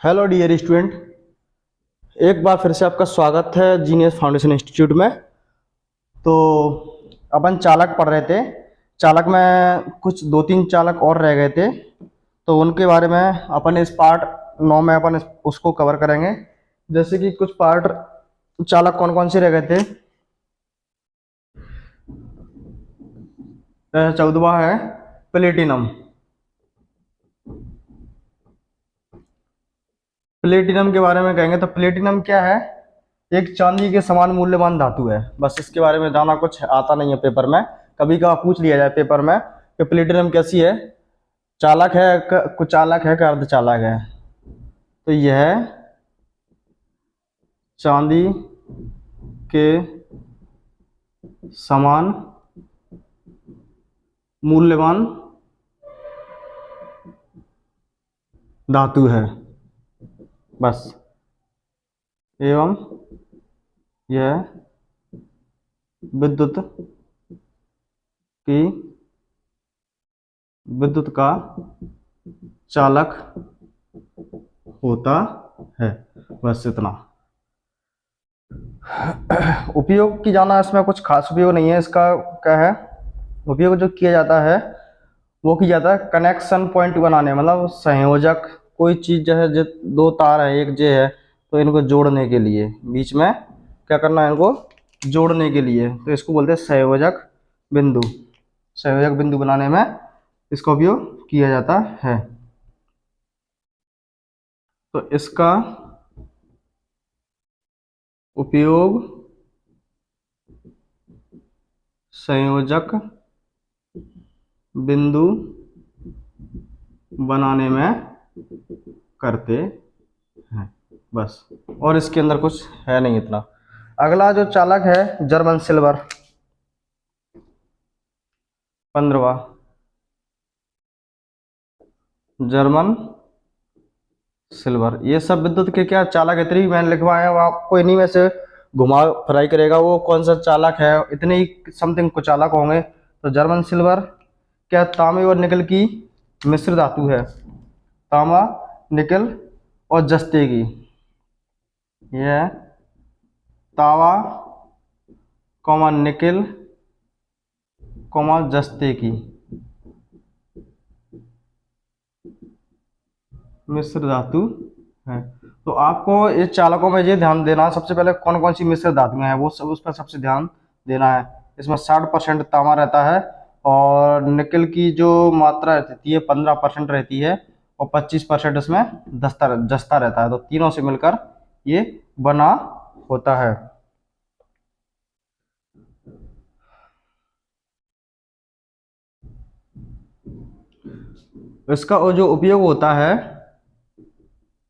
Hello dear student. एक बार फिर से आपका स्वागत है जीनियस फाउंडेशन इंस्टीट्यूट में। तो अपन चालक पढ़ रहे थे। चालक में कुछ दो तीन चालक और रह गए थे, तो उनके बारे में अपन इस पार्ट 9 में उसको कवर करेंगे। जैसे कि कुछ पार्ट चालक कौन कौन से रह गए थे। 14वां है प्लेटिनम। प्लेटिनम के बारे में कहेंगे तो प्लेटिनम क्या है? एक चांदी के समान मूल्यवान धातु है। बस इसके बारे में जाना, कुछ आता नहीं है पेपर में। कभी कभार पूछ लिया जाए पेपर में कि प्लेटिनम कैसी है, चालक है, कुचालक है, का अर्धचालक है। तो यह चांदी के समान मूल्यवान धातु है बस। एवं यह विद्युत की विद्युत का चालक होता है। बस इतना। उपयोग की जाना, इसमें कुछ खास उपयोग नहीं है। इसका क्या है उपयोग? जो किया जाता है वो किया जाता है कनेक्शन पॉइंट बनाने, मतलब संयोजक। कोई चीज जो है, जो दो तार है, एक जे है, तो इनको जोड़ने के लिए बीच में क्या करना है, इनको जोड़ने के लिए, तो इसको बोलते हैं संयोजक बिंदु। संयोजक बिंदु बनाने में इसका उपयोग किया जाता है। तो इसका उपयोग संयोजक बिंदु बनाने में करते हैं बस। और इसके अंदर कुछ है नहीं इतना। अगला जो चालक है जर्मन सिल्वर, 15वां जर्मन सिल्वर। ये सब विद्युत के क्या चालक, इतने भी मैंने लिखवाए हैं, वो आपको इन्हीं में से घुमा फ्राई करेगा वो कौन सा चालक है। इतने ही समथिंग कुछ चालक होंगे। तो जर्मन सिल्वर क्या तांबे और निकल की मिश्र धातु है। तांबा, निकल और जस्ते की। यह तावा, निकल, जस्ते की मिश्र धातु है। तो आपको इस चालकों में ये ध्यान देना, सबसे पहले कौन कौन सी मिश्र धातुएं हैं वो सब, उस पर सबसे ध्यान देना है। इसमें 60% तांबा रहता है, और निकल की जो मात्रा रहती है 15% रहती है, और 25% इसमें जस्ता रहता है। तो तीनों से मिलकर ये बना होता है। इसका जो उपयोग होता है,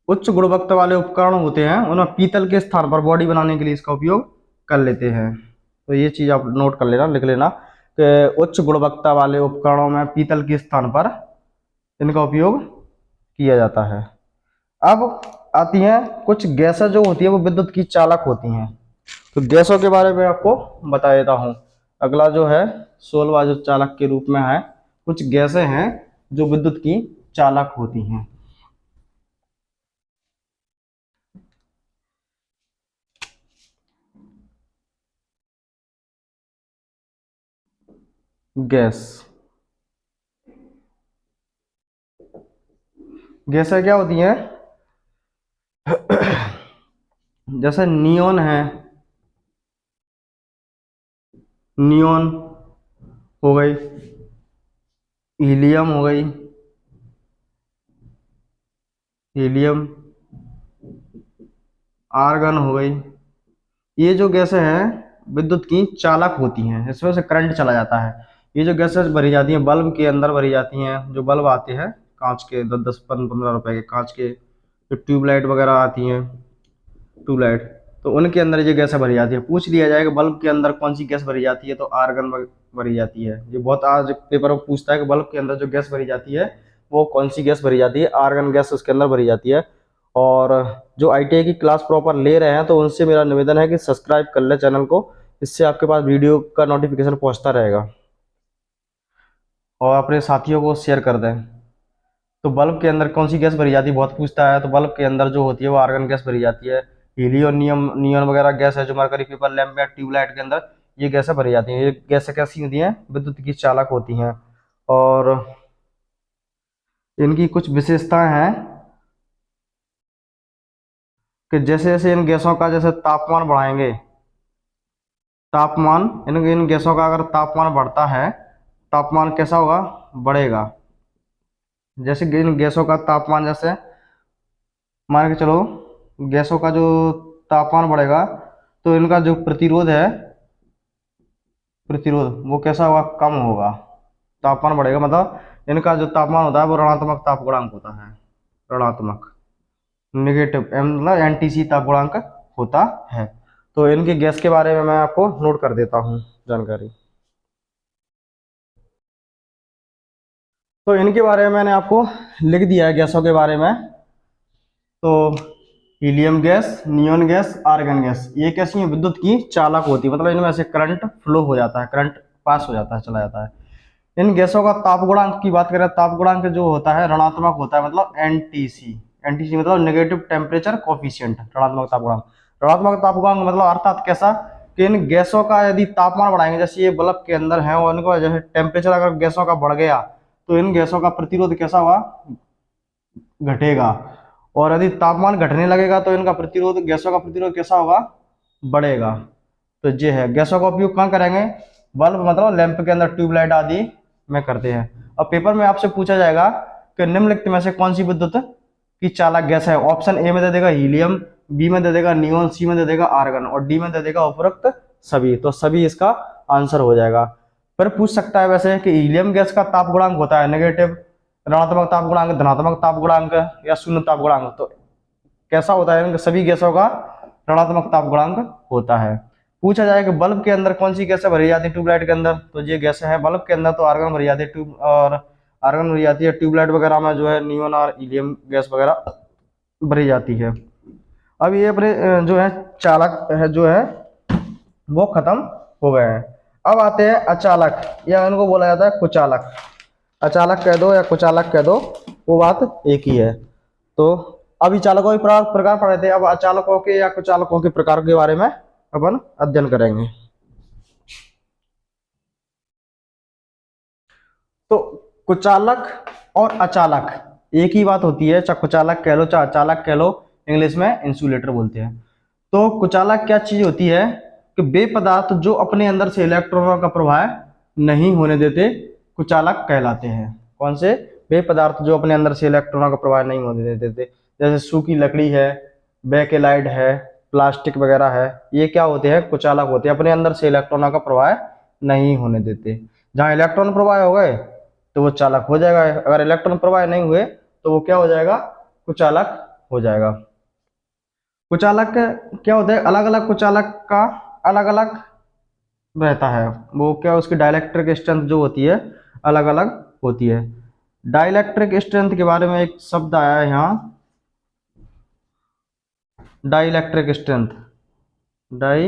उच्च गुणवत्ता वाले उपकरण होते हैं उनमें पीतल के स्थान पर बॉडी बनाने के लिए इसका उपयोग कर लेते हैं। तो ये चीज आप नोट कर लेना, लिख लेना कि उच्च गुणवत्ता वाले उपकरणों में पीतल के स्थान पर इनका उपयोग किया जाता है। अब आती हैं कुछ गैसें जो होती है वो विद्युत की चालक होती हैं। तो गैसों के बारे में आपको बता देता हूँ। अगला जो है 16वां जो चालक के रूप में है, कुछ गैसें हैं जो विद्युत की चालक होती हैं। गैस, गैसें क्या होती हैं? जैसे नियोन है, नियोन हो गई, हीलियम हो गई, हीलियम, आर्गन हो गई। ये जो गैसें हैं विद्युत की चालक होती हैं, इसमें से करंट चला जाता है। ये जो गैसें भरी जाती हैं बल्ब के अंदर भरी जाती हैं, जो बल्ब आते हैं कांच के, 10-10 15-15 रुपए के कांच के, जो ट्यूबलाइट वगैरह आती हैं, ट्यूबलाइट, तो उनके अंदर ये गैसें भरी जाती है। पूछ लिया जाएगा बल्ब के अंदर कौन सी गैस भरी जाती है, तो आर्गन भरी जाती है। ये बहुत आज पेपर में पूछता है कि बल्ब के अंदर जो गैस भरी जाती है वो कौन सी गैस भरी जाती है, आर्गन गैस उसके अंदर भरी जाती है। और जो आईटीआई की क्लास प्रॉपर ले रहे हैं तो उनसे मेरा निवेदन है कि सब्सक्राइब कर ले चैनल को, इससे आपके पास वीडियो का नोटिफिकेशन पहुंचता रहेगा, और अपने साथियों को शेयर कर दें। तो बल्ब के अंदर कौन सी गैस भरी जाती है, बहुत पूछता है। तो बल्ब के अंदर जो होती है वो आर्गन गैस भरी जाती है। हीलियम, नियन वगैरह गैस है जो मरकरी पेपर लैंप या ट्यूबलाइट के अंदर ये गैसें भरी जाती हैं। ये गैसें कैसी होती हैं, विद्युत की चालक होती हैं। और इनकी कुछ विशेषताएं हैं कि जैसे जैसे इन गैसों का जैसे तापमान बढ़ाएंगे, तापमान इन इन गैसों का अगर तापमान बढ़ता है, तापमान कैसा होगा, बढ़ेगा। जैसे कि इन गैसों का तापमान, जैसे मान के चलो गैसों का जो तापमान बढ़ेगा तो इनका जो प्रतिरोध है, प्रतिरोध वो कैसा होगा, कम होगा। तापमान बढ़ेगा मतलब इनका जो तापमान होता है वो ऋणात्मक ताप गुणांक होता है, ऋणात्मक, नेगेटिव मतलब एनटीसी ताप गुणांक होता है। तो इनकी गैस के बारे में मैं आपको नोट कर देता हूँ जानकारी। तो इनके बारे में मैंने आपको लिख दिया है गैसों के बारे में। तो helium gas, neon gas, argon gas, ये कैसी है, विद्युत की चालक होती है, मतलब इनमें से करंट फ्लो हो जाता है, करंट पास हो जाता है, चला जाता है। इन गैसों का ताप गुणांक की बात करें, ताप गुणांक जो होता है ऋणात्मक होता है, मतलब एनटीसी। एनटीसी मतलब नेगेटिव टेम्परेचर कोफिशिएंट, ऋणात्मक ताप गुणांक। ऋणात्मक ताप गुणांक मतलब अर्थात कैसा कि इन गैसों का यदि तापमान बढ़ाएंगे, जैसे ये बल्ब के अंदर है और इनको जैसे टेम्परेचर अगर गैसों का बढ़ गया तो इन गैसों का प्रतिरोध कैसा होगा, घटेगा। और यदि तापमान घटने लगेगा तो इनका प्रतिरोध, गैसों का प्रतिरोध कैसा होगा, बढ़ेगा। तो ये है, गैसों का उपयोग कहाँ करेंगे, बल्ब मतलब लैंप के अंदर, ट्यूबलाइट आदि में करते हैं। अब पेपर में आपसे पूछा जाएगा कि निम्नलिखित में से कौन सी विद्युत की चालक गैस है। ऑप्शन ए में दे देगा हीलियम, बी में दे देगा नियोन, सी में दे देगा आर्गन और डी में दे देगा उपरोक्त सभी। तो सभी इसका आंसर हो जाएगा। फिर पूछ सकता है वैसे कि हीलियम गैस का ताप गुणांक होता है नेगेटिव, ऋणात्मक ताप गुणांक, धनात्मक ताप गुणांक या शून्य ताप गुणांक। तो कैसा होता है, सभी गैसों का ऋणात्मक ताप गुणांक होता है। पूछा जाए कि बल्ब के अंदर कौन सी गैसें भरी जाती है ट्यूबलाइट के अंदर, तो ये गैसें हैं बल्ब के अंदर, तो आर्गन भरी जाती है, ट्यूब और आर्गन भरी जाती है। ट्यूबलाइट वगैरह में जो है नियोन और हीलियम गैस वगैरह भरी जाती है। अब ये अपने जो है चालक है जो है वो खत्म हो गए हैं। अब आते हैं अचालक, या इनको बोला जाता है कुचालक। अचालक कह दो या कुचालक कह दो, वो बात एक ही है। तो अभी चालकों के प्रकार पढ़े थे, अब अचालकों के या कुचालकों के प्रकार के बारे में अपन अध्ययन करेंगे। तो कुचालक और अचालक एक ही बात होती है, चाहे कुचालक कह लो चाहे अचालक कह लो, इंग्लिश में इंसुलेटर बोलते हैं। तो कुचालक क्या चीज होती है कि वे पदार्थ जो अपने अंदर से इलेक्ट्रॉनों का प्रवाह नहीं होने देते कुचालक कहलाते हैं। कौन से, वे पदार्थ जो अपने अंदर से इलेक्ट्रॉनों का प्रवाह नहीं होने देते, जैसे सूखी लकड़ी है, बेकेलाइट है, प्लास्टिक वगैरह है, ये क्या होते हैं, कुचालक होते हैं, अपने अंदर से इलेक्ट्रॉनों का प्रवाह नहीं होने देते। जहां इलेक्ट्रॉन प्रवाह हो गए तो वो चालक हो जाएगा, अगर इलेक्ट्रॉन प्रवाह नहीं हुए तो वो क्या हो जाएगा, कुचालक हो जाएगा। कुचालक क्या होता है, अलग अलग कुचालक का अलग अलग रहता है, वो क्या उसकी डाइलेक्ट्रिक स्ट्रेंथ जो होती है अलग अलग होती है। डाइलेक्ट्रिक स्ट्रेंथ के बारे में एक शब्द आया है यहाँ, dielectric strength, die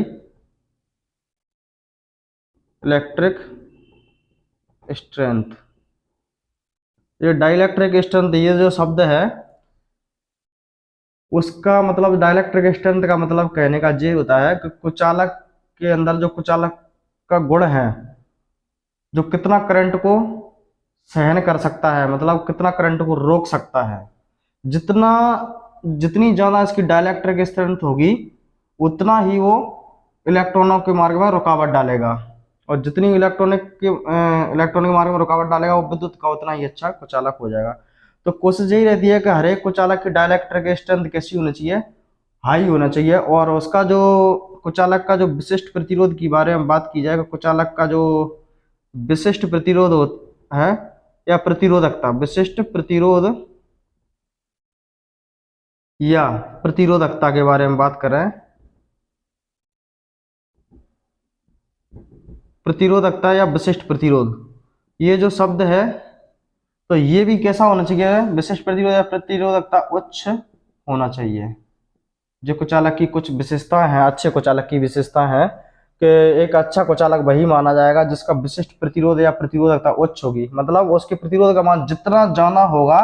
electric strength. ये डाइलेक्ट्रिक स्ट्रेंथ, ये जो शब्द है उसका मतलब, डाइलेक्ट्रिक स्ट्रेंथ का मतलब कहने का ये होता है कि कुचालक के अंदर जो कुचालक का गुण है, जो कितना करंट को सहन कर सकता है, मतलब कितना करंट को रोक सकता है, जितना जितनी ज्यादा इसकी डाइलेक्ट्रिक स्ट्रेंथ होगी उतना ही वो इलेक्ट्रॉनों के मार्ग में रुकावट डालेगा, और जितनी इलेक्ट्रॉनिक मार्ग में रुकावट डालेगा वो विद्युत का उतना ही अच्छा कुचालक हो जाएगा। तो कोशिश यही रहती है कि हर एक कुचालक की डाइलेक्ट्रिक स्ट्रेंथ कैसी होनी चाहिए, हाई होना चाहिए। और उसका जो कुचालक का जो विशिष्ट प्रतिरोध की बारे में बात की जाए, कुचालक का जो विशिष्ट प्रतिरोध है या प्रतिरोधकता, विशिष्ट प्रतिरोध या प्रतिरोधकता के बारे में बात कर रहे हैं, प्रतिरोधकता या विशिष्ट प्रतिरोध, ये जो शब्द है तो ये भी कैसा होना चाहिए, विशिष्ट प्रतिरोध या प्रतिरोधकता उच्च होना चाहिए। जो कुचालक की कुछ विशेषताएं हैं, अच्छे कुचालक की विशेषता है कि एक अच्छा कुचालक वही माना जाएगा जिसका विशिष्ट प्रतिरोध या प्रतिरोधकता उच्च होगी, मतलब उसके प्रतिरोध का मान जितना ज्यादा होगा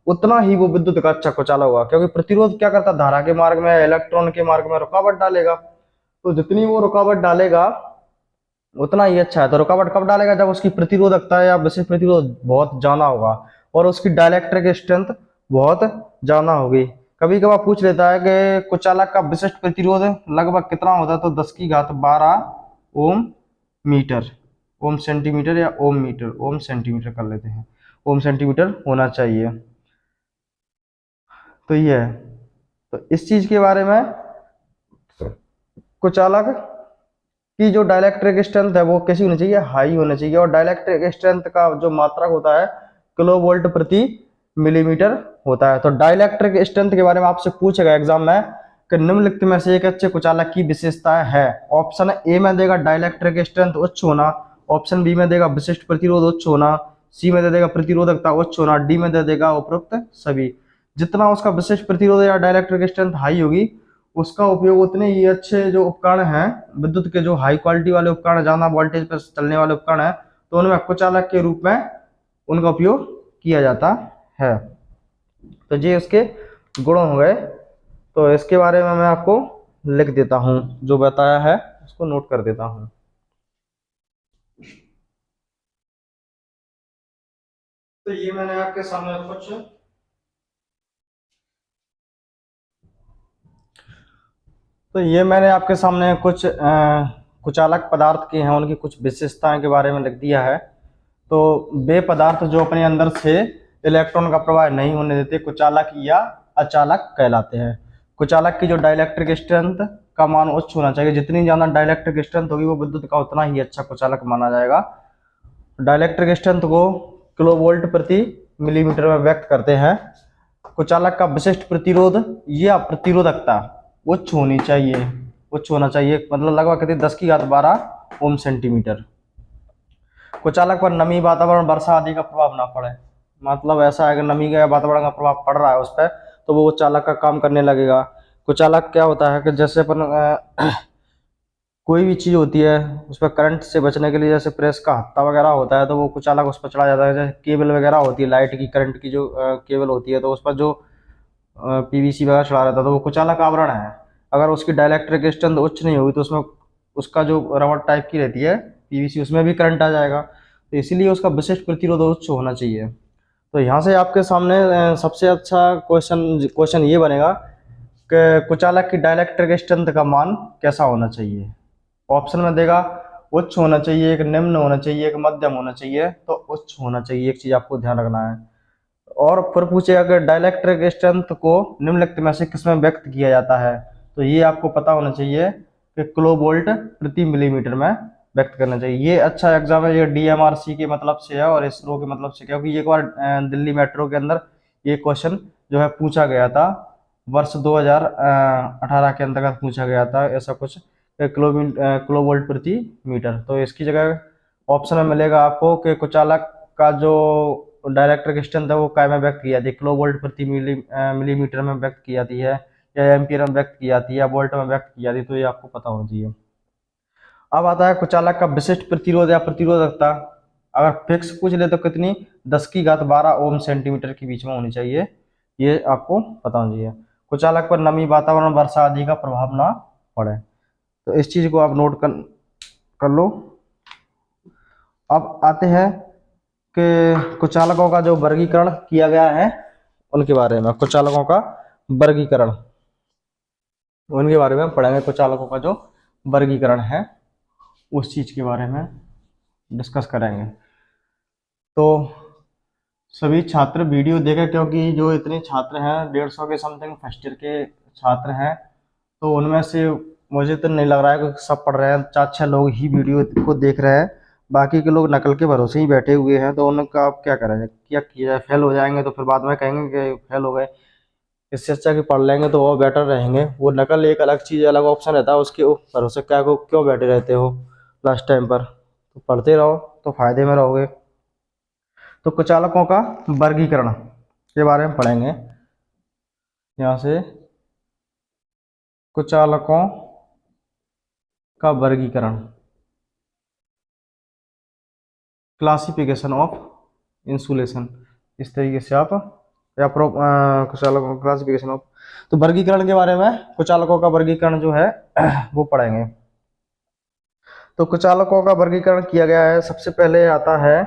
उतना ही वो विद्युत का अच्छा कुचालक होगा, क्योंकि प्रतिरोध क्या करता है, धारा के मार्ग में, इलेक्ट्रॉन के मार्ग में रुकावट डालेगा। तो जितनी वो रुकावट डालेगा उतना ही अच्छा है। तो रुकावट कब डालेगा, जब उसकी प्रतिरोधकता या विशिष्ट प्रतिरोध बहुत ज्यादा होगा और उसकी डाइलेक्ट्रिक स्ट्रेंथ बहुत ज्यादा होगी। कभी कभार पूछ लेता है कि कुचालक का विशिष्ट प्रतिरोध लगभग कितना होता है, तो 10⁻12 ओम मीटर, ओम सेंटीमीटर या ओम मीटर, ओम सेंटीमीटर कर लेते हैं, ओम सेंटीमीटर होना चाहिए। तो ये है। तो इस चीज के बारे में, कुचालक की जो डाइलेक्ट्रिक स्ट्रेंथ है वो कैसी होनी चाहिए, हाई होनी चाहिए। और डाइलेक्ट्रिक स्ट्रेंथ का जो मात्रक होता है किलो वोल्ट प्रति मिलीमीटर होता है। तो डाइलेक्ट्रिक स्ट्रेंथ के बारे में आपसे पूछेगा एग्जाम में कि निम्नलिखित में से एक अच्छे कुचालक की विशेषताएं है। ऑप्शन ए में देगा डाइलेक्ट्रिक स्ट्रेंथ उच्च होना, ऑप्शन बी में देगा विशिष्ट प्रतिरोध उच्च होना, सी में दे देगा प्रतिरोधकता उच्च होना, डी में दे देगा उपरोक्त सभी। जितना उसका विशिष्ट प्रतिरोध या डाइलेक्ट्रिक स्ट्रेंथ हाई होगी, उसका उपयोग उतने ही अच्छे जो उपकरण हैं, विद्युत के जो हाई क्वालिटी वाले उपकरण, ज्यादा वोल्टेज पर चलने वाले उपकरण हैं, तो उनमें कुचालक के रूप में उनका उपयोग किया जाता है। तो ये उसके गुण हो गए। तो इसके बारे में मैं आपको लिख देता हूँ, जो बताया है उसको नोट कर देता हूँ। तो ये मैंने आपके सामने कुछ, तो ये मैंने आपके सामने कुछ कुचालक पदार्थ के हैं, उनकी कुछ विशेषताएं के बारे में लिख दिया है। तो वे पदार्थ जो अपने अंदर से इलेक्ट्रॉन का प्रवाह नहीं होने देते, कुचालक या अचालक कहलाते हैं। कुचालक की जो डाइलेक्ट्रिक स्ट्रेंथ का मान उच्च होना चाहिए, जितनी ज्यादा डाइलेक्ट्रिक स्ट्रेंथ होगी वो विद्युत का उतना ही अच्छा कुचालक माना जाएगा। डाइलेक्ट्रिक स्ट्रेंथ को किलोवोल्ट प्रति मिलीमीटर में व्यक्त करते हैं। कुचालक का विशिष्ट प्रतिरोध या प्रतिरोधकता उच्च होनी चाहिए, उच्च होना चाहिए, मतलब लगभग कितनी, 10⁻12 ओम सेंटीमीटर। कुचालक पर नमी, वातावरण, वर्षा आदि का प्रभाव ना पड़े। मतलब ऐसा है कि नमी का वातावरण का प्रभाव पड़ रहा है उस पर, तो वो कुचालक का काम करने लगेगा। कुचालक क्या होता है कि जैसे अपन कोई भी चीज होती है उस पर करंट से बचने के लिए, जैसे प्रेस का हत्था वगैरह होता है तो वो कुचालक उस पर चढ़ा जाता है। जैसे केबल वगैरह होती है, लाइट की करंट की जो केबल होती है, तो उस पर जो पीवीसी वगैरह चढ़ा रहता है तो वो कुचालक आवरण है। अगर उसकी डाइलेक्ट्रिक स्ट्रेंथ उच्च नहीं होगी तो उसमें उसका जो रबर टाइप की रहती है पीवीसी, उसमें भी करंट आ जाएगा। तो इसीलिए उसका विशिष्ट प्रतिरोध उच्च होना चाहिए। तो यहाँ से आपके सामने सबसे अच्छा क्वेश्चन क्वेश्चन ये बनेगा कि कुचालक की डाइलेक्ट्रिक स्ट्रेंथ का मान कैसा होना चाहिए। ऑप्शन में देगा उच्च होना चाहिए, एक निम्न होना चाहिए, एक मध्यम होना चाहिए। तो उच्च होना चाहिए, एक चीज आपको ध्यान रखना है। और फिर पूछेगा कि डाइलेक्ट्रिक स्ट्रेंथ को निम्नलिखित में से किसमें व्यक्त किया जाता है, तो ये आपको पता होना चाहिए कि किलोवोल्ट प्रति मिलीमीटर में व्यक्त करना चाहिए। ये अच्छा एग्जाम है, ये डीएमआरसी के मतलब से है और इसरो के मतलब से, क्योंकि एक बार दिल्ली मेट्रो के अंदर ये क्वेश्चन जो है पूछा गया था, वर्ष 2018 के अंतर्गत पूछा गया था ऐसा कुछ, किलोवोल्ट प्रति मीटर। तो इसकी जगह ऑप्शन में मिलेगा आपको कि कुचालक का जो डाइलेक्ट्रिक स्ट्रेंथ है वो काय में व्यक्त की जाती है, किलोवोल्ट प्रति मिलीमीटर में व्यक्त की जाती है, या एम्पियर में व्यक्त की जाती है, या वोल्ट में व्यक्त की जाती है। तो ये आपको पता होना चाहिए। अब आता है कुचालक का विशिष्ट प्रतिरोध या प्रतिरोधकता। अगर फिक्स पूछ ले तो कितनी, 10⁻12 ओम सेंटीमीटर के बीच में होनी चाहिए, ये आपको पता होना चाहिए। कुचालक पर नमी, वातावरण, वर्षा आदि का प्रभाव ना पड़े। तो इस चीज को आप नोट कर लो। अब आते हैं कि कुचालकों का जो वर्गीकरण किया गया है उनके बारे में, कुचालकों का वर्गीकरण, उनके बारे में पढ़ेंगे। कुचालकों का जो वर्गीकरण है उस चीज के बारे में डिस्कस करेंगे। तो सभी छात्र वीडियो देखें, क्योंकि जो इतने छात्र हैं 150 के समथिंग फर्स्ट ईयर के छात्र हैं, तो उनमें से मुझे तो नहीं लग रहा है कि सब पढ़ रहे हैं, 4-6 लोग ही वीडियो को देख रहे हैं, बाकी के लोग नकल के भरोसे ही बैठे हुए हैं। तो उनका आप क्या करेंगे, क्या किया जाए, फेल हो जाएंगे तो फिर बाद में कहेंगे कि फेल हो गए। इससे अच्छा कि पढ़ लेंगे तो वो बेटर रहेंगे। वो नकल एक अलग चीज़, अलग ऑप्शन रहता है, उसके भरोसे क्या को क्यों बैठे रहते हो लास्ट टाइम पर। तो पढ़ते रहो तो फायदे में रहोगे। तो कुचालकों का वर्गीकरण के बारे में पढ़ेंगे यहाँ से। कुचालकों का वर्गीकरण, क्लासिफिकेशन ऑफ इंसुलेशन, इस तरीके से आप या कुचालकों क्लासिफिकेशन ऑफ। तो वर्गीकरण के बारे में, कुचालकों का वर्गीकरण जो है वो पढ़ेंगे। तो कुचालकों का वर्गीकरण किया गया है, सबसे पहले आता है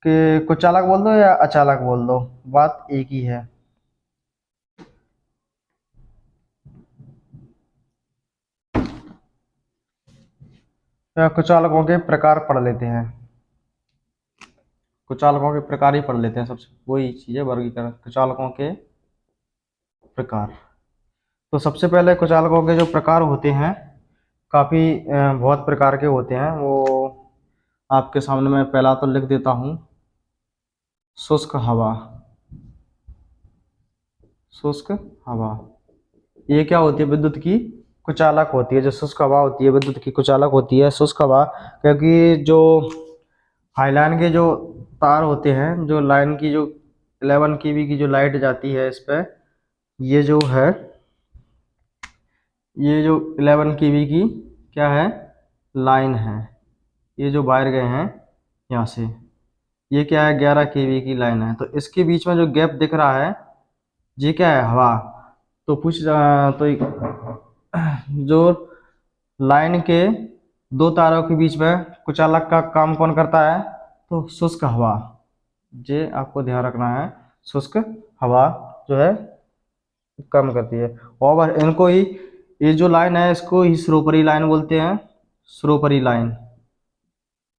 कि कुचालक बोल दो या अचालक बोल दो, बात एक ही है। तो कुचालकों के प्रकार पढ़ लेते हैं, कुचालकों के प्रकार ही पढ़ लेते हैं, सबसे वही चीज है वर्गीकरण, कुचालकों के प्रकार। तो सबसे पहले कुचालकों के जो प्रकार होते हैं काफी बहुत प्रकार के होते हैं, वो आपके सामने मैं पहला तो लिख देता हूँ। शुष्क हवा, शुष्क हवा ये क्या होती है, विद्युत की कुचालक होती है। जो शुष्क हवा होती है विद्युत की कुचालक होती है शुष्क हवा, क्योंकि जो हाईलाइन के जो तार होते हैं, जो लाइन की जो 11 केवी की जो लाइट जाती है इस पे, ये जो है, ये जो 11 केवी की क्या है, लाइन है, ये जो वायर गए हैं यहाँ से, ये क्या है 11 केवी की लाइन है। तो इसके बीच में जो गैप दिख रहा है ये क्या है, हवा। तो तो जो लाइन के दो तारों के बीच में कुचालक का काम कौन करता है, तो शुष्क हवा, ये आपको ध्यान रखना है, शुष्क हवा जो है कम करती है। और इनको ही, ये जो लाइन है इसको ही श्रोपरी लाइन बोलते हैं, श्रोपरी लाइन।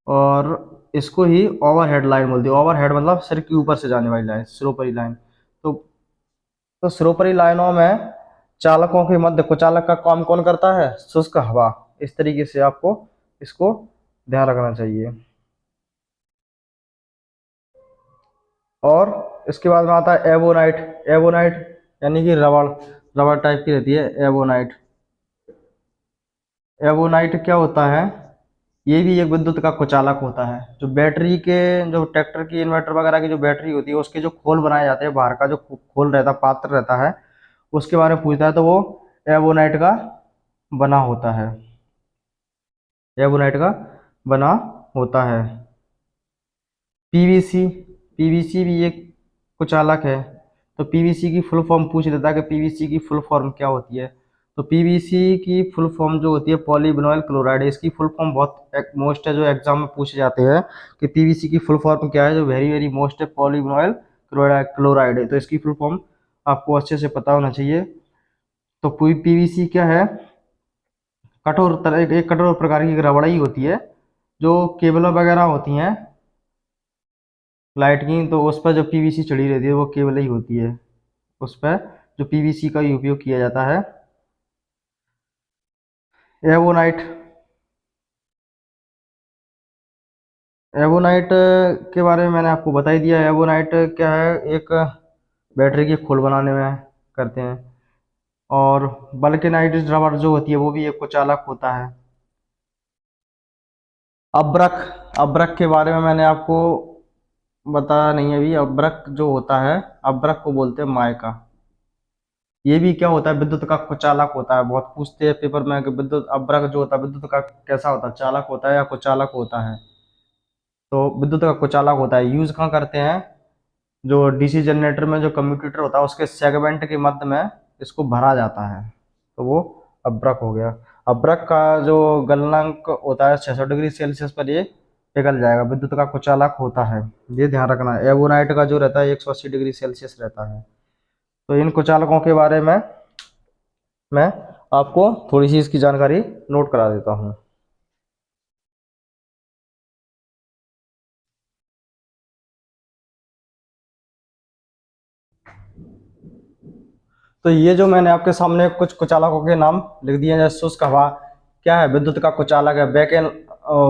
और इसको ही ओवरहेड लाइन बोलते हैं, ओवरहेड मतलब सिर के ऊपर से जाने वाली लाइन, श्रोपरी लाइन। तो श्रोपरी लाइनों में चालकों के मध्य कुचालक का काम कौन करता है, शुष्क हवा। इस तरीके से आपको इसको ध्यान रखना चाहिए। और इसके बाद में आता है एवोनाइट, एवोनाइट यानी कि रबड़, रबड़ टाइप की रहती है एवोनाइट। एवोनाइट क्या होता है, ये भी एक विद्युत का कुचालक होता है। जो बैटरी के, जो ट्रैक्टर की, इन्वर्टर वगैरह की जो बैटरी होती है उसके जो खोल बनाए जाते हैं, बाहर का जो खोल रहता है, पात्र रहता है, उसके बारे में पूछता है तो वो एवोनाइट का बना होता है, एवोनाइट का बना होता है। पीवीसी, पीवीसी भी एक कुचालक है। तो पीवीसी की फुल फॉर्म पूछ लेता है कि पीवीसी की फुल फॉर्म क्या होती है। तो पीवीसी की फुल फॉर्म जो होती है पॉलीविनाइल क्लोराइड, इसकी फुल फॉर्म बहुत मोस्ट है, जो एग्जाम में पूछे जाते हैं कि पीवीसी की फुल फॉर्म क्या है, जो वेरी वेरी मोस्ट है, पॉलीविनाइल क्लोराइड है। तो इसकी फुल फॉर्म आपको अच्छे से पता होना चाहिए। तो पीवीसी क्या है, कठोर तरह, एक कठोर प्रकार की रबड़ ही होती है। जो केबलों वगैरह होती हैं लाइट की, तो उस पर जो पीवीसी चढ़ी रहती है वो केबल ही होती है, उस पर जो पीवीसी का ही उपयोग किया जाता है। एवोनाइट, एवोनाइट के बारे में मैंने आपको बता ही दिया। एवोनाइट क्या है, एक बैटरी की खोल बनाने में करते हैं। और बल्केनाइट रबड़ जो होती है वो भी एक कुचालक होता है। अब्रक, अब्रक के बारे में मैंने आपको बताया नहीं अभी। अब्रक जो होता है, अब्रक को बोलते हैं माइका। ये भी क्या होता है, विद्युत का कुचालक होता है। बहुत पूछते हैं पेपर में कि विद्युत अब्रक जो होता है विद्युत का कैसा होता है, चालक होता है या कुचालक होता है। तो विद्युत का कुचालक होता है। यूज कहाँ करते हैं, जो डीसी जनरेटर में जो कम्यूटेटर होता है उसके सेगमेंट के मध्य में इसको भरा जाता है, तो वो अब्रक हो गया। अब्रक का जो गलनांक होता है 600 डिग्री सेल्सियस पर ये पिघल जाएगा, विद्युत का कुचालक होता है, ये ध्यान रखना है। एवोनाइट का जो रहता है 180 डिग्री सेल्सियस रहता है। तो इन कुचालकों के बारे में मैं आपको थोड़ी सी इसकी जानकारी नोट करा देता हूँ। तो ये जो मैंने आपके सामने कुछ कुचालकों के नाम लिख दिए हैं, जैसे शुष्क हवा क्या है, विद्युत का कुचालक है।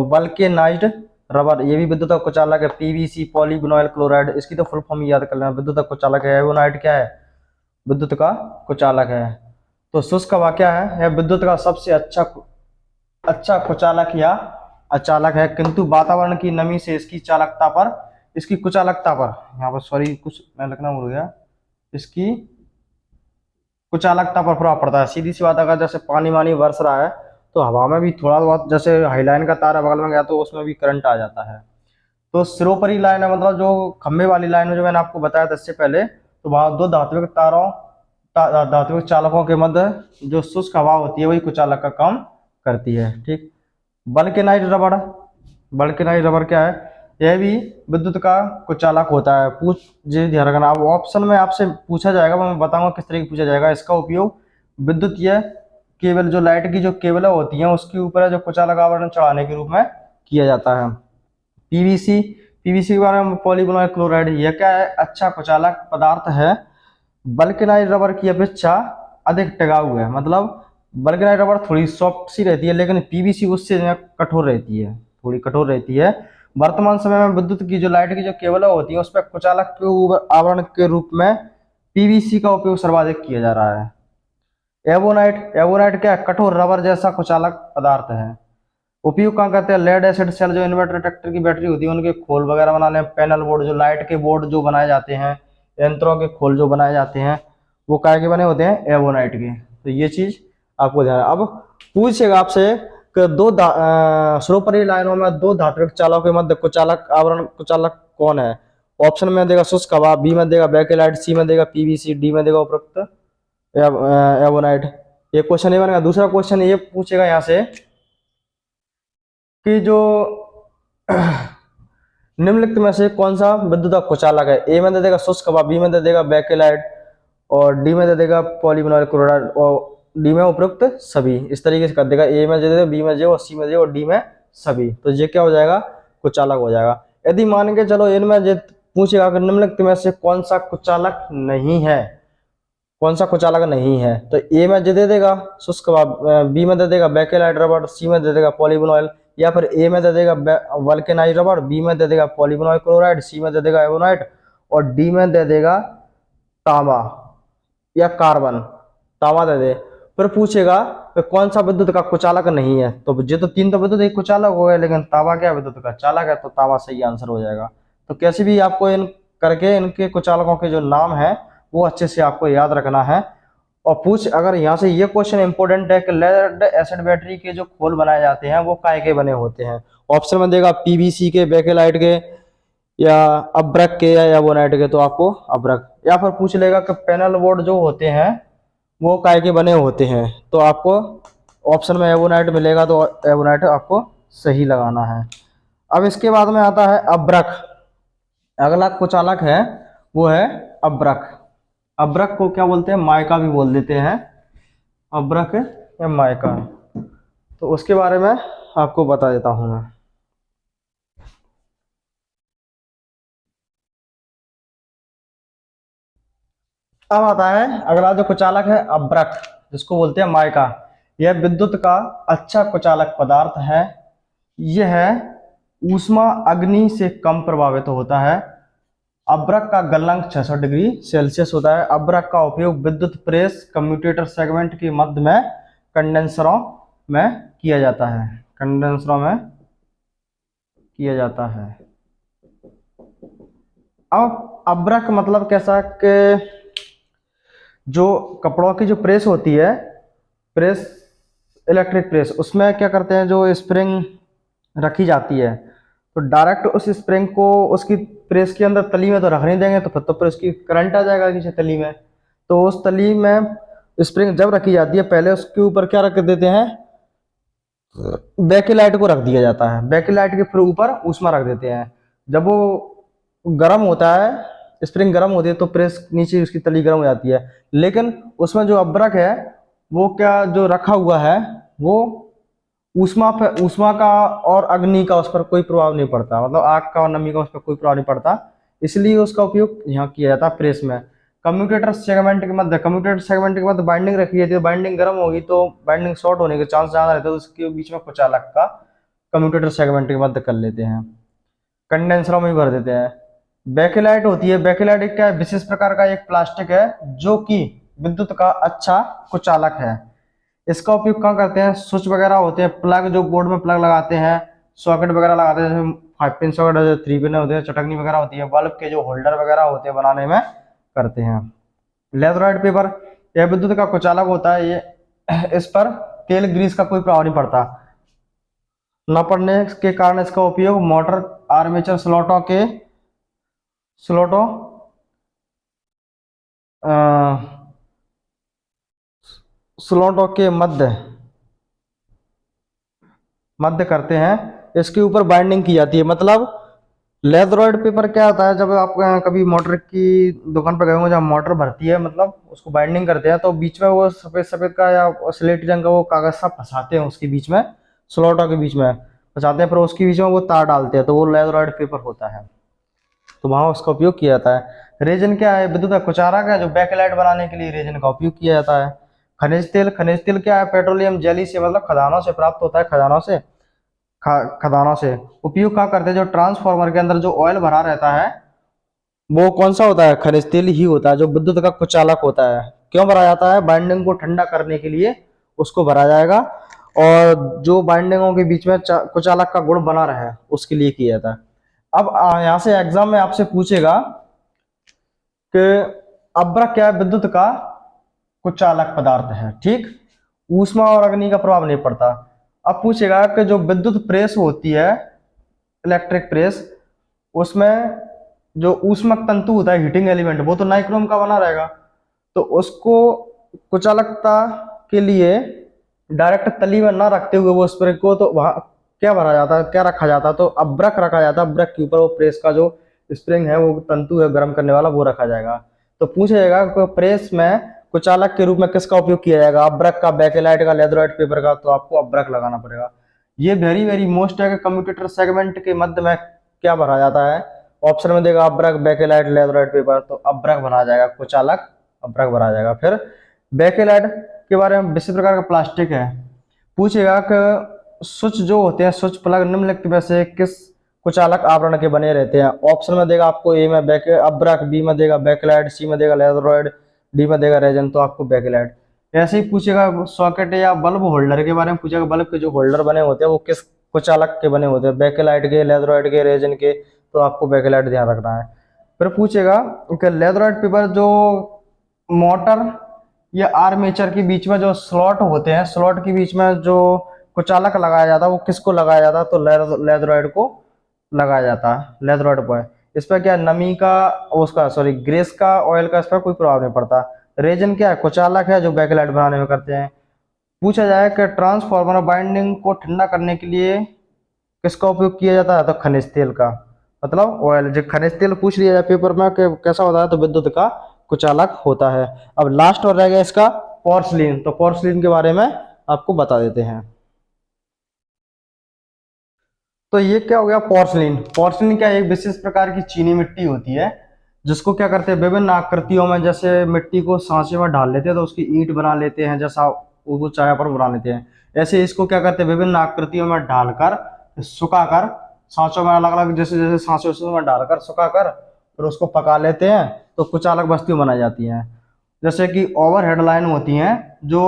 वल्केनाइज्ड रबर, ये भी विद्युत का कुचालक है। पीवीसी पॉलीविनाइल क्लोराइड, इसकी तो फुल फॉर्म याद कर लेना, विद्युत का कुचालक है। एवोनाइट क्या है, विद्युत का कुचालक है। तो शुष्क हवा क्या है, यह विद्युत का सबसे अच्छा अच्छा कुचालक या अचालक है, किंतु वातावरण की नमी से इसकी चालकता पर, इसकी कुचालकता पर, यहाँ पर सॉरी कुछ मैं लिखना भूल गया, इसकी कुचालकता पर प्रभाव पड़ता है। सीधी सी बात, अगर जैसे पानी वानी बरस रहा है तो हवा में भी थोड़ा बहुत, जैसे हाईलाइन का तार है बगल में गया तो उसमें भी करंट आ जाता है। तो सिरोपरी लाइन है, मतलब जो खंभे वाली लाइन में जो मैंने आपको बताया था इससे पहले, तो वहां दो धात्विक तारों धात्विक चालकों के मध्य जो शुष्क हवा होती है वही कुचालक का काम करती है। ठीक। वल्केनाइज रबड़, वल्केनाइज रबड़ क्या है? यह भी विद्युत का कुचालक होता है। पूछ जी ध्यान रखना, अब ऑप्शन में आपसे पूछा जाएगा, मैं बताऊंगा किस तरीके पूछा जाएगा। इसका उपयोग विद्युत या केबल, जो लाइट की जो केबल होती है उसके ऊपर जो कुचालक आवरण चढ़ाने के रूप में किया जाता है। पीवीसी, पीवीसी के बारे में, पॉलीविनाइल क्लोराइड, यह क्या है? अच्छा कुचालक पदार्थ है। वल्केनाइज रबर की अपेक्षा अधिक टिकाऊ है, मतलब वल्केनाइज रबर थोड़ी सॉफ्ट सी रहती है, लेकिन पीवीसी उससे कठोर रहती है, थोड़ी कठोर रहती है। वर्तमान समय में विद्युत की जो लाइट की जो केबल होती है उस पर कुचालक के आवरण के रूप में पीवीसी का उपयोग सर्वाधिक किया जा रहा है। एवोनाइट, एवोनाइट क्या है? कठोर रबर जैसा कुचालक पदार्थ है। उपयोग कहाँ करते हैं? लेड एसिड सेल, जो इन्वर्टर ट्रैक्टर की बैटरी होती है उनके खोल वगैरह बनाने, पैनल बोर्ड, जो लाइट के बोर्ड जो बनाए जाते हैं, यंत्रों के खोल जो बनाए जाते हैं वो काय के बने होते हैं? एवोनाइट के। तो ये चीज आपको ध्यान। अब पूछेगा आपसे कि सरोपरी लाइनों में दो धात्विक चालों के मध्य कुचालक आवरण कुचालक कौन है? ऑप्शन में देगा शुष्क हवा, बी में देगा बेकेलाइट, सी में देगा पीवीसी, डी में देगा उपरोक्त एवोनाइट। ये क्वेश्चन ये बनेगा। दूसरा क्वेश्चन ये पूछेगा यहाँ से कि जो निम्नलिखित में से कौन सा विद्युत का कुचालक है? ए में दे देगा शुष्क हवा, बी में दे देगा बेकेलाइट और डी में दे देगा पॉलीविनाइल क्लोराइड और डी में उपरोक्त सभी। इस तरीके से कर देगा, ए में दे देगा, बी में दे और सी में दे और डी में सभी। तो ये क्या हो जाएगा? कुचालक हो जाएगा। यदि मान के चलो इनमें जो पूछेगा कि निम्नलिखित में से कौन सा कुचालक नहीं है, कौन सा कुचालक नहीं है, तो ए में दे देगा शुष्क हवा, बी में दे देगा बेकेलाइट रबर, सी में दे देगा पॉलीविनाइल, या फिर ए में दे देगा वल्केनाइज रबर, बी में दे देगा पॉलीविनाइल क्लोराइड, सी में दे देगा एवोनाइट और डी में दे देगा तांबा या कार्बन, तांबा दे दे। फिर पूछेगा कि कौन सा विद्युत का कुचालक नहीं है, तो ये तो तीन तो विद्युत एक कुचालक हो गया, लेकिन तांबा क्या विद्युत का चालक है, तो तांबा सही आंसर हो जाएगा। तो कैसे भी आपको इन करके इनके कुचालकों के जो नाम है वो अच्छे से आपको याद रखना है। और पूछ अगर यहाँ से ये क्वेश्चन इंपॉर्टेंट है कि लेड एसिड बैटरी के जो खोल बनाए जाते हैं वो काय के बने होते हैं? ऑप्शन में देगा पीवीसी के, बेकेलाइट के, या अब्रक के, या एवोनाइट के, तो आपको अब्रक। या फिर पूछ लेगा कि पैनल बोर्ड जो होते हैं वो काय के बने होते हैं, तो आपको ऑप्शन में एवोनाइट मिलेगा, तो एवोनाइट आपको सही लगाना है। अब इसके बाद में आता है अब्रक। अगला कुचालक है वो है अब्रक। अब्रक को क्या बोलते हैं? माइका भी बोल देते हैं, अब्रक या माइका। तो उसके बारे में आपको बता देता हूं मैं। अब आता है अगला जो कुचालक है अब्रक, जिसको बोलते हैं माइका। यह विद्युत का अच्छा कुचालक पदार्थ है। यह ऊष्मा अग्नि से कम प्रभावित होता है। अब्रक का गलनांक 600 डिग्री सेल्सियस होता है। अब्रक का उपयोग विद्युत प्रेस कम्यूटेटर सेगमेंट के मध्य में कंडेंसरों में किया जाता है, कंडेंसरों में किया जाता है। अब अब्रक मतलब कैसा कि जो कपड़ों की जो प्रेस होती है, प्रेस, इलेक्ट्रिक प्रेस, उसमें क्या करते हैं, जो स्प्रिंग रखी जाती है तो डायरेक्ट उस स्प्रिंग को उसकी प्रेस के अंदर तली में तो रख नहीं देंगे, तो फिर तो प्रेस की करंट आ जाएगा नीचे तली में। तो उस तली में स्प्रिंग जब रखी जाती है पहले उसके ऊपर क्या रख देते हैं? बैकेलाइट को रख दिया जाता है। बैकेलाइट के फिर ऊपर ऊष्मा रख देते हैं। जब वो गर्म होता है, स्प्रिंग गर्म होती है, तो प्रेस नीचे उसकी तली गर्म हो जाती है। लेकिन उसमें जो अब्रक है वो क्या जो रखा हुआ है वो ऊष्मा का और अग्नि का उस पर कोई प्रभाव नहीं पड़ता, मतलब आग का और नमी का उस पर कोई प्रभाव नहीं पड़ता, इसलिए उसका उपयोग यहाँ किया जाता है प्रेस में। कम्यूटेटर सेगमेंट के मध्य, कम्यूटेटर सेगमेंट के मध्य बाइंडिंग रखी जाती है, बाइंडिंग गर्म होगी तो बाइंडिंग शॉर्ट होने के चांस ज्यादा रहते हैं, तो उसके बीच में कुचालक का कम्यूटेटर सेगमेंट के मध्य कर लेते हैं, कंडेंसरों में ही भर देते हैं। बैकेलाइट होती है, बैकेलाइट एक क्या है? विशेष प्रकार का एक प्लास्टिक है जो कि विद्युत का अच्छा कुचालक है। इसका उपयोग कहाँ करते हैं? स्विच वगैरह होते हैं, प्लग जो बोर्ड में प्लग लगाते हैं, सॉकेट वगैरह लगाते हैं, जैसे 5 पिन सॉकेट, 3 पिन होते हैं, चटकनी वगैरह होती है, बल्ब के जो होल्डर वगैरह होते हैं बनाने में करते हैं। लेथोराइड पेपर, यह विद्युत का कुचालक होता है। ये इस पर तेल ग्रीस का कोई प्रभाव नहीं पड़ता। न पड़ने के कारण इसका उपयोग मोटर आर्मेचर स्लॉटों अ, स्लॉटों के मध्य करते हैं। इसके ऊपर बाइंडिंग की जाती है। मतलब लेदरोइड पेपर क्या होता है, जब आप कभी मोटर की दुकान पर गए होंगे, जब मोटर भरती है मतलब उसको बाइंडिंग करते हैं, तो बीच में वो सफेद सफेद का या स्लेटी रंग का वो कागज सा फंसाते हैं उसके बीच में, स्लॉटों के बीच में फंसाते हैं, फिर उसके बीच में वो तार डालते हैं, तो वो लेदरोइड पेपर होता है। तो वहां उसका उपयोग किया जाता है। रेजन क्या है, विद्युत कुचारा का, जो बैकलाइट बनाने के लिए रेजन का उपयोग किया जाता है। खनिज तेल क्या है, पेट्रोलियम जेली से, मतलब खदानों से प्राप्त होता है, खदानों से उपयोग क्या करते हैं, जो ट्रांसफार्मर के अंदर जो ऑयल भरा रहता है वो कौन सा होता है, खनिज तेल ही होता है, जो विद्युत का कुचालक होता है। क्यों भरा जाता है, बाइंडिंग को ठंडा करने के लिए उसको भरा जाएगा, और जो बाइंडिंगों के बीच में कुचालक का गुण बना रहे उसके लिए किया जाता है। अब यहाँ से एग्जाम में आपसे पूछेगा कि अब्रक क्या है, विद्युत का कुचालक पदार्थ है, ठीक। ऊष्मा और अग्नि का प्रभाव नहीं पड़ता। अब पूछेगा कि जो विद्युत प्रेस होती है, इलेक्ट्रिक प्रेस, उसमें जो ऊष्मक तंतु होता है, हीटिंग एलिमेंट, वो तो नाइक्रोम का बना रहेगा। तो उसको कुचालकता के लिए डायरेक्ट तली में ना रखते हुए वो स्प्रिंग को, तो वहां क्या भरा जाता है, क्या रखा जाता है, तो अब्रक रखा जाता है। अब्रक के ऊपर वो प्रेस का जो स्प्रिंग है, वो तंतु है गर्म करने वाला, वो रखा जाएगा। तो पूछा जाएगा कि प्रेस में कुचालक के रूप में किसका उपयोग किया जाएगा, अब्रक का, बैकेलाइट का, लेदरोइड पेपर का, तो आपको अब्रक लगाना पड़ेगा। ये वेरी वेरी मोस्ट है कि कम्यूटेटर सेगमेंट के मध्य में क्या भरा जाता है, ऑप्शन में देगा अब्रक, बैकेलाइट, लेदरोइड पेपर, तो अब्रक भरा जाएगा, कुचालक अब्रक भरा जाएगा। फिर बैकेलाइट के बारे में विशिष्ट प्रकार का प्लास्टिक है। पूछेगा कि स्विच जो होते हैं, स्विच प्लग निम्नलिखित में से किस कुचालक आवरण के बने रहते हैं। ऑप्शन में देगा आपको ए में बैक अब्रक, बी में देगा बैकलाइट, सी में देगा लेदरोइड, डी में देगा रेजन, तो आपको बैकलाइट। ऐसे ही पूछेगा सॉकेट या बल्ब होल्डर के बारे में, पूछेगा बल्ब के जो होल्डर बने होते हैं वो किस कुचालक के बने होते हैं, बैकलाइट के, लेदरोइड के, रेजन के, तो आपको बैकलाइट ध्यान रखना है। फिर पूछेगा कि लेदरोइड पेपर जो मोटर या आर्मेचर के बीच में जो स्लॉट होते हैं, स्लॉट के बीच में जो कुचालक लगाया जाता है, वो किसको लगाया जाता है, तो लेदरोइड को लगाया जाता है, लेदरोइड पर। इस पर क्या नमी का, उसका सॉरी ग्रेस का, ऑयल का इस पर कोई प्रभाव नहीं पड़ता। रेजन क्या है, कुचालक है जो बैकलाइट बनाने में करते हैं। पूछा जाए कि ट्रांसफार्मर बाइंडिंग को ठंडा करने के लिए किसका उपयोग किया जाता है, तो खनिज तेल का, मतलब ऑयल। जो खनिज तेल पूछ लिया जाए पेपर में कि कैसा होता है, तो विद्युत का कुचालक होता है। अब लास्ट और रह गया इसका पोर्सलिन, तो पोर्सलिन के बारे में आपको बता देते हैं। तो ये क्या हो गया, पोर्सलिन। पोर्सलिन क्या एक विशेष प्रकार की चीनी मिट्टी होती है, जिसको क्या करते हैं, विभिन्न आकृतियों में, जैसे मिट्टी को सांचे में डाल लेते हैं तो उसकी ईंट बना लेते हैं, जैसा वो चाहे पर बना लेते हैं। ऐसे इसको क्या करते हैं, विभिन्न आकृतियों में डालकर, सुखाकर, सांचों में अलग अलग, जैसे जैसे सांचों में डालकर सुखाकर फिर उसको पका लेते हैं, तो कुछ अलग वस्तुएं बनाई जाती हैं। जैसे कि ओवर हेडलाइन होती हैं जो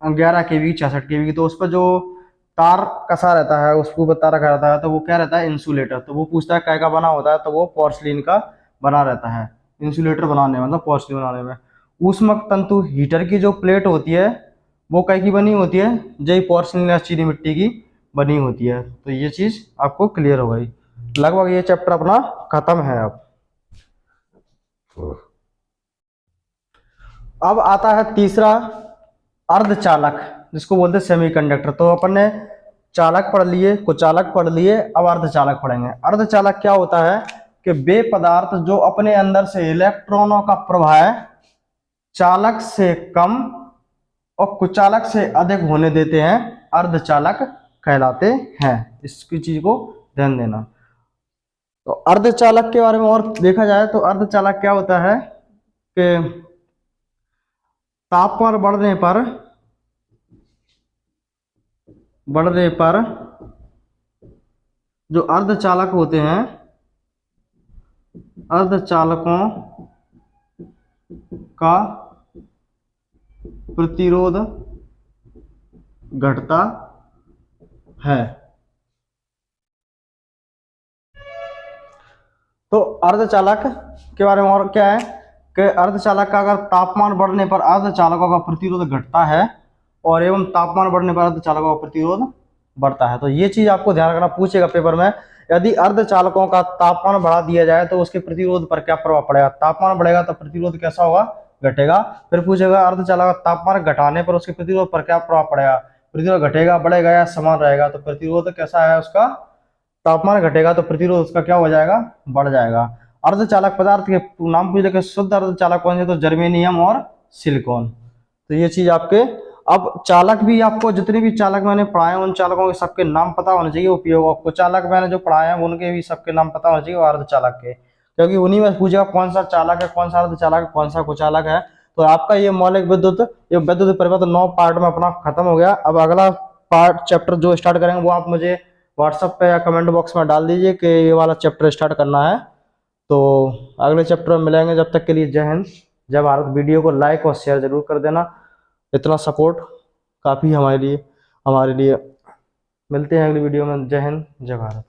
11 kV 66 kV की, तो उस पर जो तार कसा रहता है, उसके ऊपर तार रखा रहता है, तो वो क्या रहता है, इंसुलेटर। तो वो पूछता है काय का बना होता है, तो वो पोर्सलिन का बना रहता है। इंसुलेटर बनाने में, मतलब पोर्सलिन बनाने में। ऊष्मक तंतु हीटर की जो प्लेट होती है, वो काय की बनी होती है, जय पोर्सलिन या चीनी मिट्टी की बनी होती है। तो ये चीज आपको क्लियर हो गई। लगभग ये चैप्टर अपना खत्म है। अब आता है तीसरा, अर्धचालक, जिसको बोलते हैं सेमीकंडक्टर। तो अपन ने चालक पढ़ लिए, कुचालक पढ़ लिए, अब अर्धचालक पढ़ेंगे। अर्धचालक क्या होता है कि वे पदार्थ जो अपने अंदर से इलेक्ट्रॉनों का प्रवाह चालक से कम और कुचालक से अधिक होने देते हैं, अर्धचालक कहलाते हैं। इसकी चीज को ध्यान देना। तो अर्धचालक के बारे में और देखा जाए तो अर्धचालक क्या होता है कि तापमान बढ़ने पर जो अर्धचालक होते हैं, अर्धचालकों का प्रतिरोध घटता है। तो अर्धचालक के बारे में और क्या है कि अर्धचालक का अगर तापमान बढ़ने पर अर्धचालकों का प्रतिरोध घटता है, और एवं तापमान बढ़ने पर अर्धचालकों का प्रतिरोध बढ़ता है। तो ये चीज आपको ध्यान रखना, पूछेगा पेपर में, यदि अर्धचालकों का तापमान बढ़ा दिया जाए तो उसके प्रतिरोध पर क्या प्रभाव पड़ेगा। तापमान बढ़ेगा तो प्रतिरोध कैसा होगा, घटेगा। फिर पूछेगा अर्धचालक का तापमान घटाने पर उसके प्रतिरोध पर क्या प्रभाव पड़ेगा। प्रतिरोध घटेगा, बढ़ेगा या समान रहेगा। तो प्रतिरोध कैसा है उसका, तापमान घटेगा तो प्रतिरोध उसका क्या हो जाएगा, बढ़ जाएगा। अर्धचालक पदार्थ के नाम पूछ ले, शुद्ध अर्धचालक कौन से, तो जर्मेनियम और सिलिकॉन। तो ये चीज आपके, अब चालक भी आपको जितने भी चालक मैंने पढ़ाए उन चालकों के सबके नाम पता होने चाहिए। उपयोग आपको चालक मैंने जो पढ़ाए हैं उनके भी सबके नाम पता होने चाहिए, अर्धचालक के, क्योंकि उन्हीं में पूछेगा कौन सा चालक है, कौन सा अर्धचालक है, कौन सा कुचालक है। तो आपका ये मौलिक विद्युत, ये विद्युत परिपथ 9 पार्ट में अपना खत्म हो गया। अब अगला पार्ट चैप्टर जो स्टार्ट करेंगे वो आप मुझे व्हाट्सएप पे या कमेंट बॉक्स में डाल दीजिए कि ये वाला चैप्टर स्टार्ट करना है। तो अगले चैप्टर में मिलेंगे, जब तक के लिए जय हिंद जय भारत। वीडियो को लाइक और शेयर जरूर कर देना, इतना सपोर्ट काफ़ी हमारे लिए। मिलते हैं अगली वीडियो में। जय हिंद जय भारत।